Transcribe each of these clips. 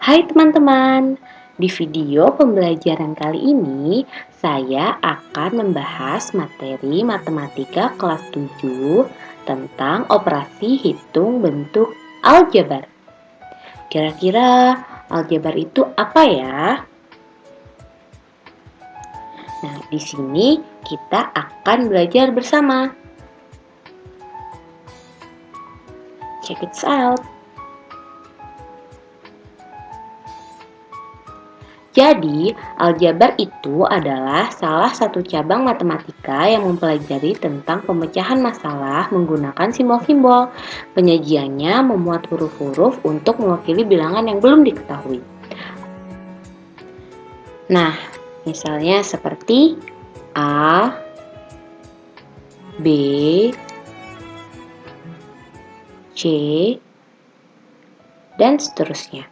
Hai teman-teman, di video pembelajaran kali ini saya akan membahas materi matematika kelas 7 tentang operasi hitung bentuk aljabar. Kira-kira aljabar itu apa ya? Nah, di sini kita akan belajar bersama. Check it out. Jadi, aljabar itu adalah salah satu cabang matematika yang mempelajari tentang pemecahan masalah menggunakan simbol-simbol. Penyajiannya memuat huruf-huruf untuk mewakili bilangan yang belum diketahui. Nah, misalnya seperti A, B, C, dan seterusnya.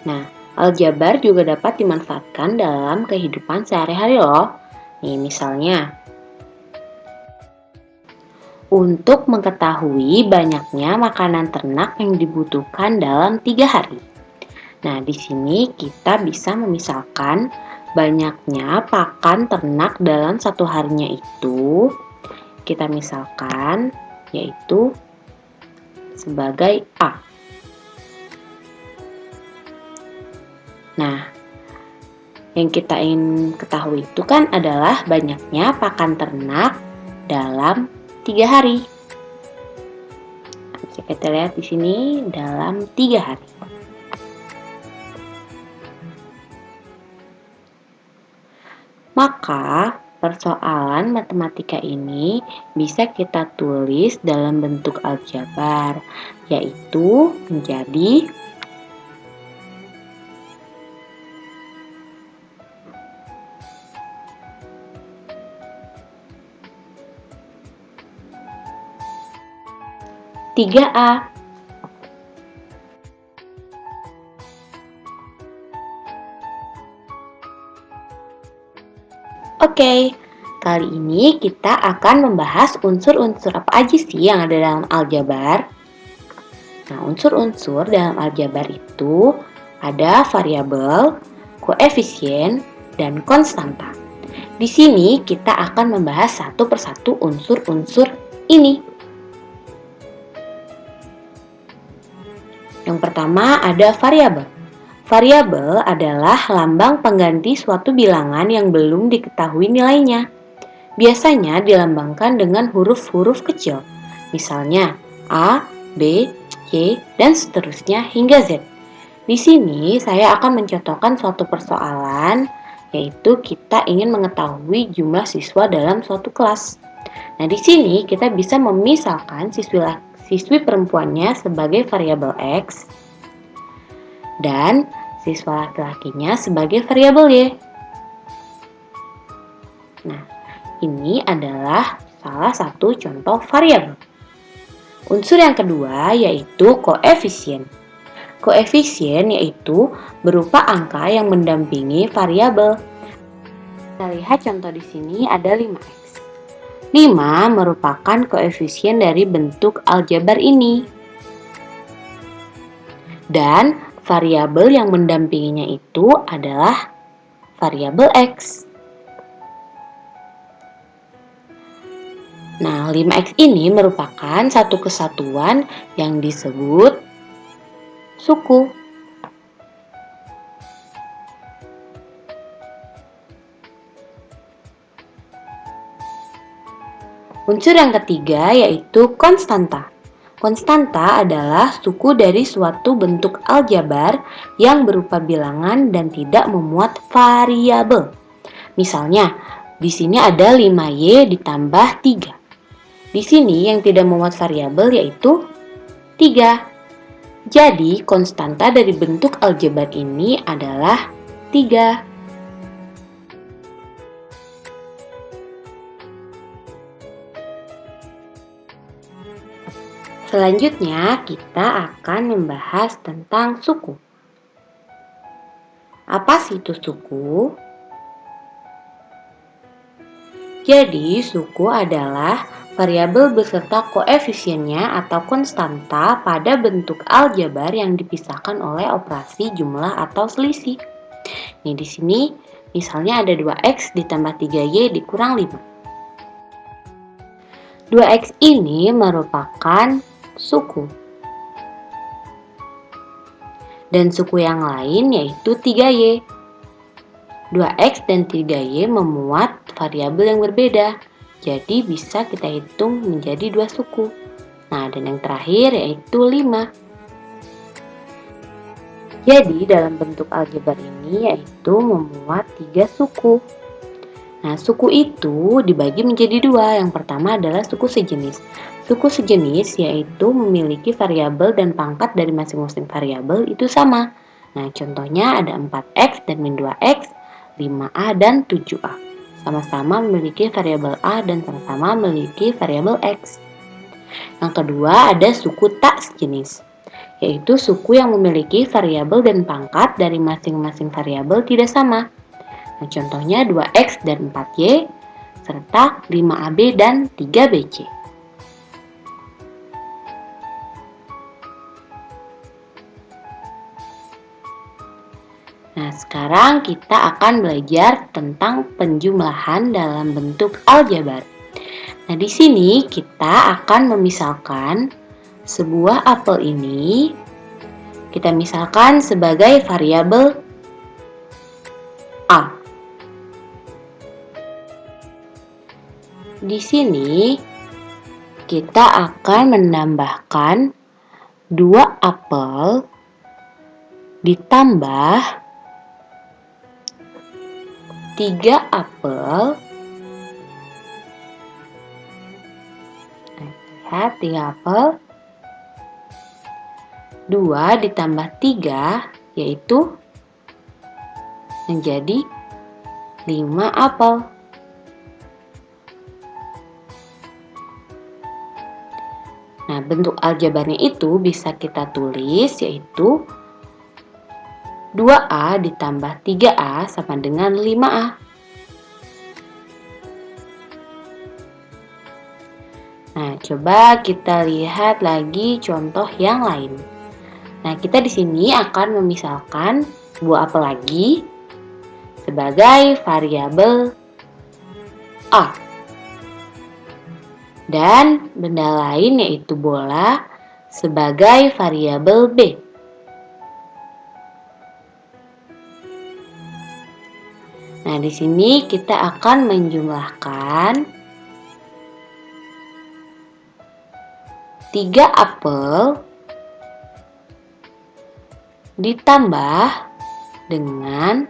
Nah, aljabar juga dapat dimanfaatkan dalam kehidupan sehari-hari loh. Nih, misalnya, untuk mengetahui banyaknya makanan ternak yang dibutuhkan dalam 3 hari. Nah, di sini kita bisa memisalkan banyaknya pakan ternak dalam satu harinya itu, kita misalkan yaitu sebagai A. Nah, yang kita ingin ketahui itu kan adalah banyaknya pakan ternak dalam 3 hari. Bisa kita lihat di sini dalam 3 hari. Maka, persoalan matematika ini bisa kita tulis dalam bentuk aljabar, yaitu menjadi tiga A. Oke, kali ini kita akan membahas unsur-unsur apa aja sih yang ada dalam aljabar. Nah, unsur-unsur dalam aljabar itu ada variabel, koefisien, dan konstanta. Di sini kita akan membahas satu persatu unsur-unsur ini. Yang pertama ada variabel. Variabel adalah lambang pengganti suatu bilangan yang belum diketahui nilainya. Biasanya dilambangkan dengan huruf-huruf kecil, misalnya A, B, C, dan seterusnya hingga Z. Di sini saya akan mencontohkan suatu persoalan, yaitu kita ingin mengetahui jumlah siswa dalam suatu kelas. Nah, di sini kita bisa memisalkan siswi perempuannya sebagai variabel X dan siswa laki-lakinya sebagai variabel Y. Nah, ini adalah salah satu contoh variabel. Unsur yang kedua yaitu koefisien. Koefisien yaitu berupa angka yang mendampingi variabel. Kita lihat contoh di sini ada 5x. 5 merupakan koefisien dari bentuk aljabar ini. Dan variabel yang mendampinginya itu adalah variabel X. Nah, 5x ini merupakan satu kesatuan yang disebut suku. Unsur yang ketiga yaitu konstanta. Konstanta adalah suku dari suatu bentuk aljabar yang berupa bilangan dan tidak memuat variabel. Misalnya, di sini ada 5y ditambah 3. Di sini yang tidak memuat variabel yaitu 3. Jadi, konstanta dari bentuk aljabar ini adalah 3. Selanjutnya, kita akan membahas tentang suku. Apa sih itu suku? Jadi, suku adalah variabel beserta koefisiennya atau konstanta pada bentuk aljabar yang dipisahkan oleh operasi jumlah atau selisih. Nih di sini misalnya ada 2x ditambah 3y dikurang 5. 2x ini merupakan suku. Dan suku yang lain yaitu 3y. 2x dan 3y memuat variabel yang berbeda. Jadi bisa kita hitung menjadi dua suku. Nah, dan yang terakhir yaitu 5. Jadi dalam bentuk aljabar ini yaitu memuat 3 suku. Nah, suku itu dibagi menjadi dua. Yang pertama adalah suku sejenis. Suku sejenis yaitu memiliki variabel dan pangkat dari masing-masing variabel itu sama. Nah, contohnya ada 4x dan min 2x, 5a dan 7a. Sama-sama memiliki variabel a dan sama-sama memiliki variabel x. Yang kedua ada suku tak sejenis, yaitu suku yang memiliki variabel dan pangkat dari masing-masing variabel tidak sama. Nah, contohnya 2x dan 4y, serta 5ab dan 3bc. Nah, sekarang kita akan belajar tentang penjumlahan dalam bentuk aljabar. Nah, di sini kita akan memisalkan sebuah apel ini kita misalkan sebagai variabel A. Di sini kita akan menambahkan 2 apel ditambah 3 apel. Lihat 3 apel. 2 ditambah 3 yaitu menjadi 5 apel. Nah, bentuk aljabarnya itu bisa kita tulis yaitu 2a ditambah 3a sama dengan 5a. Nah, coba kita lihat lagi contoh yang lain. Nah, kita di sini akan memisalkan buah apel lagi sebagai variabel A. Dan benda lain yaitu bola sebagai variabel B. Nah, di sini kita akan menjumlahkan 3 apel ditambah dengan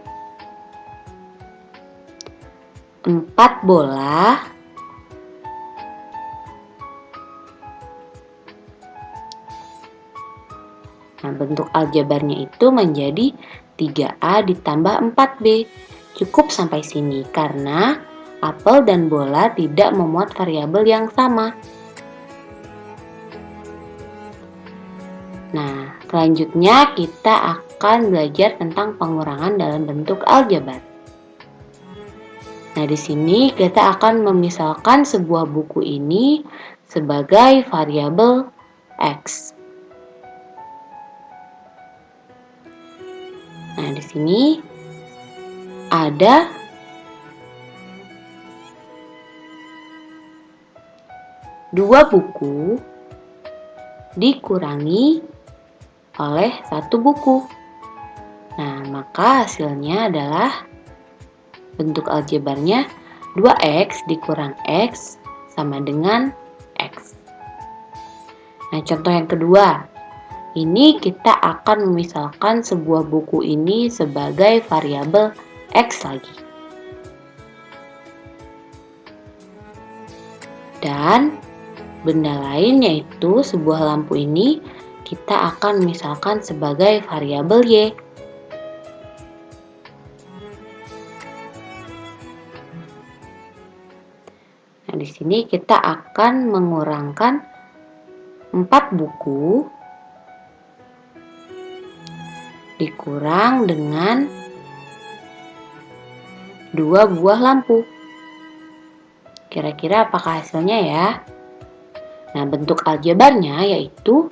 4 bola Nah, bentuk aljabarnya itu menjadi 3a ditambah 4b. Cukup sampai sini karena apel dan bola tidak memuat variabel yang sama. Nah, selanjutnya kita akan belajar tentang pengurangan dalam bentuk aljabar. Nah, di sini kita akan memisalkan sebuah buku ini sebagai variabel X. Nah, di sini ada 2 buku dikurangi oleh 1 buku. Nah, maka hasilnya adalah bentuk aljabarnya 2x dikurang x sama dengan x. Nah, contoh yang kedua. Ini kita akan memisalkan sebuah buku ini sebagai variabel X lagi. Dan benda lain yaitu sebuah lampu ini kita akan misalkan sebagai variabel Y. Nah, di sini kita akan mengurangkan 4 buku dikurang dengan 2 buah lampu. Kira-kira apakah hasilnya ya? Nah, bentuk aljabarnya yaitu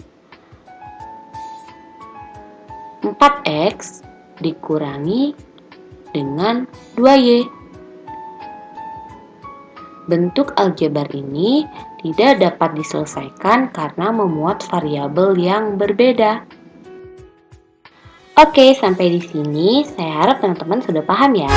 4x dikurangi dengan 2y. Bentuk aljabar ini tidak dapat diselesaikan karena memuat variabel yang berbeda. Oke, sampai di sini saya harap teman-teman sudah paham ya.